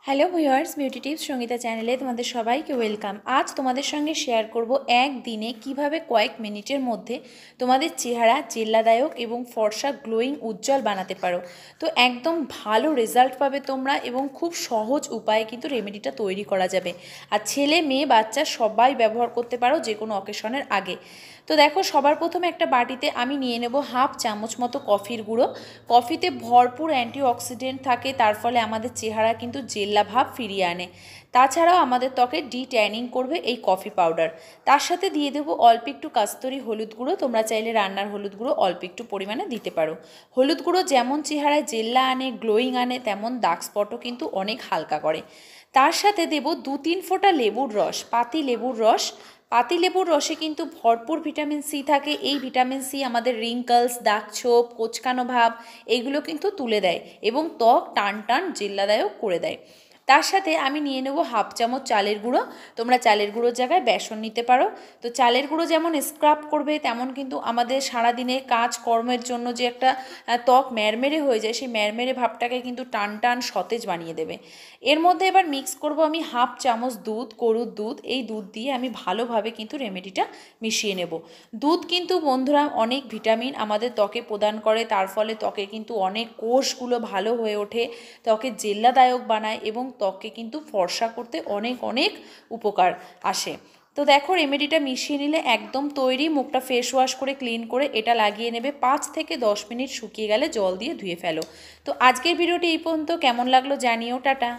Hello viewers, beauty tips Sangeeta চ্যানেলে তোমাদের সবাইকে ওয়েলকাম। আজ তোমাদের সঙ্গে শেয়ার করব একদিনে কিভাবে কয়েক মিনিটের মধ্যে তোমাদের চেহারা জেল্লাদায়ক এবং ফর্সা গ্লোয়িং উজ্জ্বল বানাতে পারো। তো একদম ভালো রেজাল্ট পাবে তোমরা এবং খুব সহজ উপায়ে কিন্তু রেমেডিটা তৈরি করা যাবে। আর ছেলে মেয়ে বাচ্চা সবাই ব্যবহার করতে পারো যে কোনো অকেশনের আগে। তো দেখো, সবার প্রথমে একটা বাটিতে আমি নিয়ে নেব হাফ চামচ মতো কফির গুঁড়ো। কফিতে ভরপুর অ্যান্টিঅক্সিডেন্ট থাকে, তার ফলে আমাদের চেহারা কিন্তু জেল্লা ভাব ফিরিয়ে আনে। তাছাড়াও আমাদের ত্বকে ট্যানিং করবে এই কফি পাউডার। তার সাথে দিয়ে দেবো অল্প একটু কাস্তুরি হলুদ গুঁড়ো। তোমরা চাইলে রান্নার হলুদ গুঁড়ো অল্প একটু পরিমাণে দিতে পারো। হলুদ গুঁড়ো যেমন চেহারায় জেল্লা আনে, গ্লোয়িং আনে, তেমন দাগ স্পটও কিন্তু অনেক হালকা করে। তার সাথে দেব 2-3 ফোঁটা লেবুর রস, পাতি লেবুর রস। পাতিলেবুর রসে কিন্তু ভরপুর ভিটামিন সি থাকে। এই ভিটামিন সি আমাদের রিঙ্কলস, দাগছোপ, কোঁচকানো ভাব এইগুলো কিন্তু তুলে দেয় এবং ত্বক টান টান জেল্লাদায়ক করে দেয়। তার সাথে আমি নিয়ে নেব হাফ চামচ চালের গুঁড়ো। তোমরা চালের গুঁড়োর জায়গায় বেসন নিতে পারো। তো চালের গুঁড়ো যেমন স্ক্রাব করবে, তেমন কিন্তু আমাদের সারাদিনের কাজ কর্মের জন্য যে একটা ত্বক ম্যারমেরে হয়ে যায়, সেই ম্যারমেরে ভাবটাকে কিন্তু টান টান সতেজ বানিয়ে দেবে। এর মধ্যে এবার মিক্স করব আমি হাফ চামচ দুধ, গরুর দুধ। এই দুধ দিয়ে আমি ভালোভাবে কিন্তু রেমেডিটা মিশিয়ে নেব। দুধ কিন্তু বন্ধুরা অনেক ভিটামিন আমাদের ত্বকে প্রদান করে, তার ফলে ত্বকে কিন্তু অনেক কোষগুলো ভালো হয়ে ওঠে, ত্বকে জেল্লাদায়ক বানায় এবং ত্বককে কিন্তু ফর্সা করতে অনেক অনেক উপকার আসে। তো দেখো, রেমেডিটা মিশিয়ে নিলে একদম তৈরি। মুখটা ফেস ওয়াশ করে ক্লিন করে এটা লাগিয়ে নেবে। 5 থেকে 10 মিনিট শুকিয়ে গেলে জল দিয়ে ধুয়ে ফেলো। তো আজকের ভিডিওটি এই পর্যন্ত। কেমন লাগলো জানিও। টাটা।